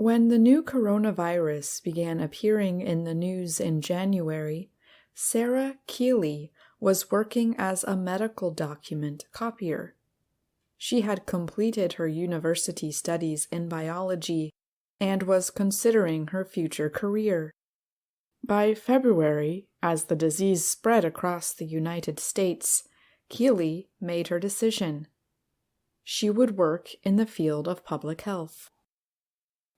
When the new coronavirus began appearing in the news in January, Sarah Keeley was working as a medical document copier. She had completed her university studies in biology and was considering her future career. By February, as the disease spread across the United States, Keeley made her decision. She would work in the field of public health.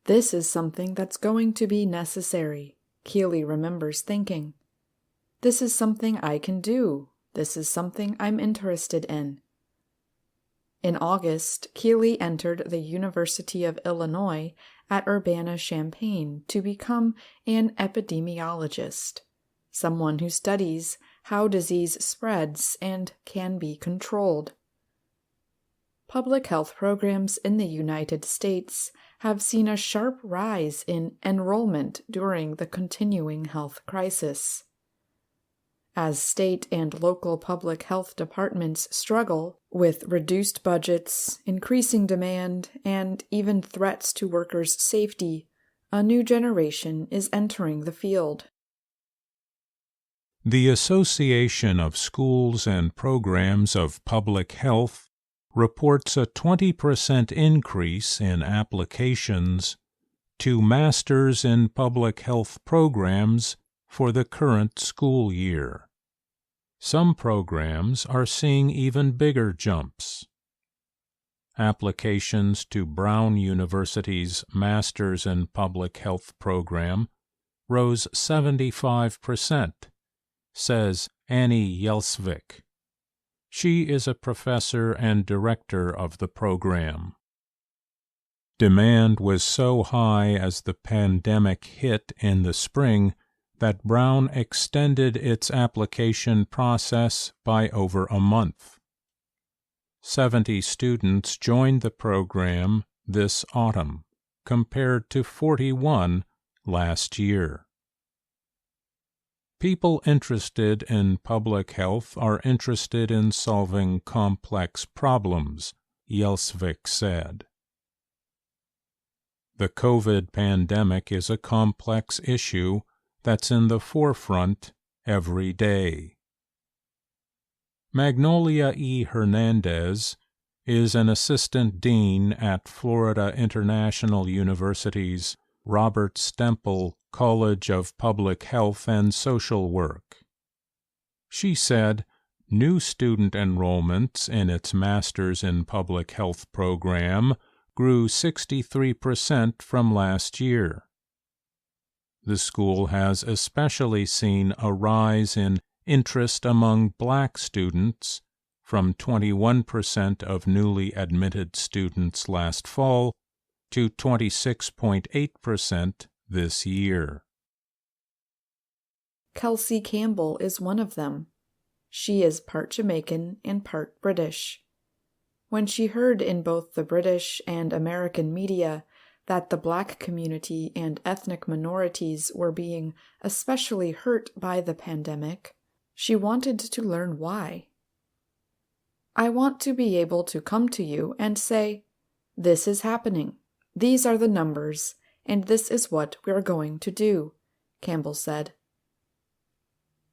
This is something that's going to be necessary, Keeley remembers thinking. This is something I can do. This is something I'm interested in. In August, Keeley entered the University of Illinois at Urbana-Champaign to become an epidemiologist, someone who studies how disease spreads and can be controlled. Public health programs in the United States have seen a sharp rise in enrollment during the continuing health crisis. As state and local public health departments struggle with reduced budgets, increasing demand, and even threats to workers' safety, a new generation is entering the field. The Association of Schools and Programs of Public Health reports a 20% increase in applications to Masters in Public Health programs for the current school year. Some programs are seeing even bigger jumps. Applications to Brown University's Masters in Public Health program rose 75%, says Annie Yelsvik. She is a professor and director of the program. Demand was so high as the pandemic hit in the spring that Brown extended its application process by over a month. 70 students joined the program this autumn, compared to 41 last year. People interested in public health are interested in solving complex problems, Yelsvik said. The COVID pandemic is a complex issue that's in the forefront every day. Magnolia E. Hernandez is an assistant dean at Florida International University's Robert Stempel College of Public Health and Social Work. She said new student enrollments in its Masters in Public Health program grew 63% from last year. The school has especially seen a rise in interest among Black students, from 21% of newly admitted students last fall to 26.8% this year. Kelsey Campbell is one of them. She is part Jamaican and part British. When she heard in both the British and American media that the Black community and ethnic minorities were being especially hurt by the pandemic, she wanted to learn why. I want to be able to come to you and say, this is happening, these are the numbers, and this is what we're going to do, Campbell said.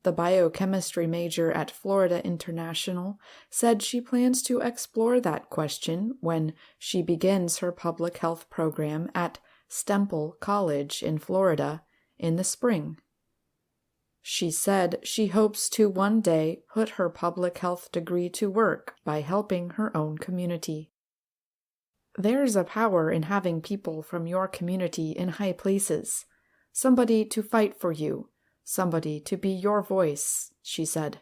The biochemistry major at Florida International said she plans to explore that question when she begins her public health program at Stempel College in Florida in the spring. She said she hopes to one day put her public health degree to work by helping her own community. There's a power in having people from your community in high places, somebody to fight for you, somebody to be your voice, she said.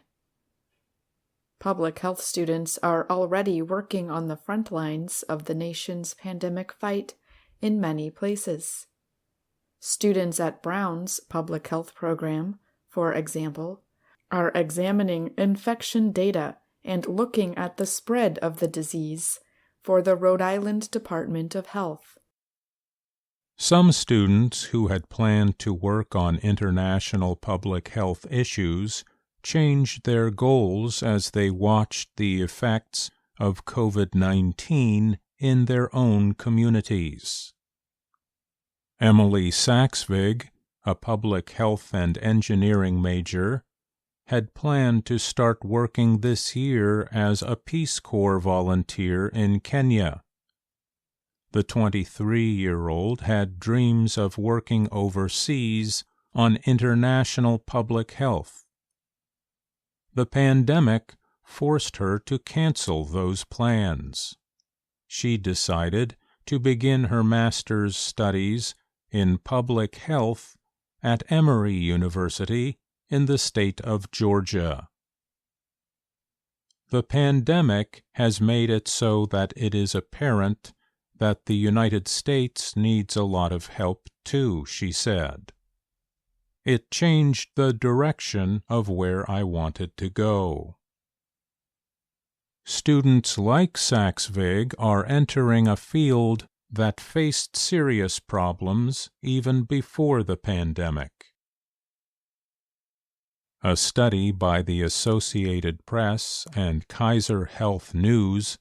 Public health students are already working on the front lines of the nation's pandemic fight in many places. Students at Brown's public health program, for example, are examining infection data and looking at the spread of the disease for the Rhode Island Department of Health. Some students who had planned to work on international public health issues changed their goals as they watched the effects of COVID-19 in their own communities. Emily Saxvig, a public health and engineering major, had planned to start working this year as a Peace Corps volunteer in Kenya. The 23-year-old had dreams of working overseas on international public health. The pandemic forced her to cancel those plans. She decided to begin her master's studies in public health at Emory University in the state of Georgia. The pandemic has made it so that it is apparent that the United States needs a lot of help too, she said. It changed the direction of where I wanted to go. Students like Saxvig are entering a field that faced serious problems even before the pandemic. A study by the Associated Press and Kaiser Health News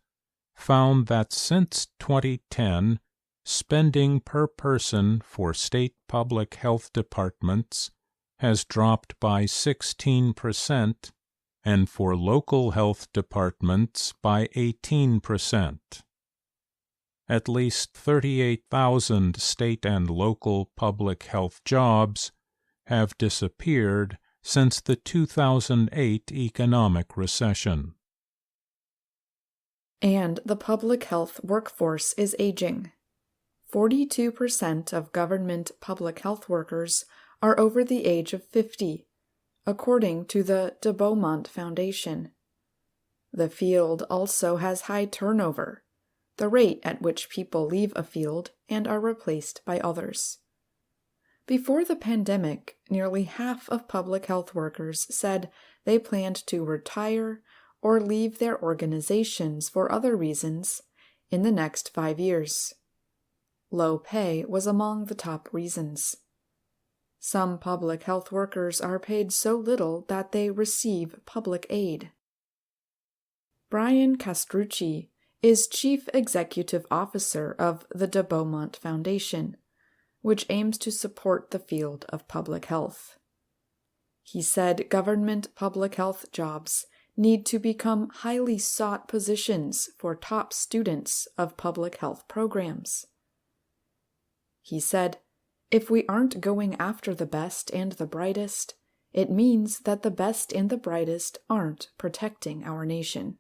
found that since 2010, spending per person for state public health departments has dropped by 16%, and for local health departments by 18%. At least 38,000 state and local public health jobs have disappeared since the 2008 economic recession. And the public health workforce is aging. 42% of government public health workers are over the age of 50, according to the de Beaumont Foundation. The field also has high turnover, the rate at which people leave a field and are replaced by others. Before the pandemic, nearly half of public health workers said they planned to retire or leave their organizations for other reasons in the next 5 years. Low pay was among the top reasons. Some public health workers are paid so little that they receive public aid. Brian Castrucci is Chief Executive Officer of the de Beaumont Foundation, which aims to support the field of public health. He said government public health jobs need to become highly sought positions for top students of public health programs. He said, "If we aren't going after the best and the brightest, it means that the best and the brightest aren't protecting our nation."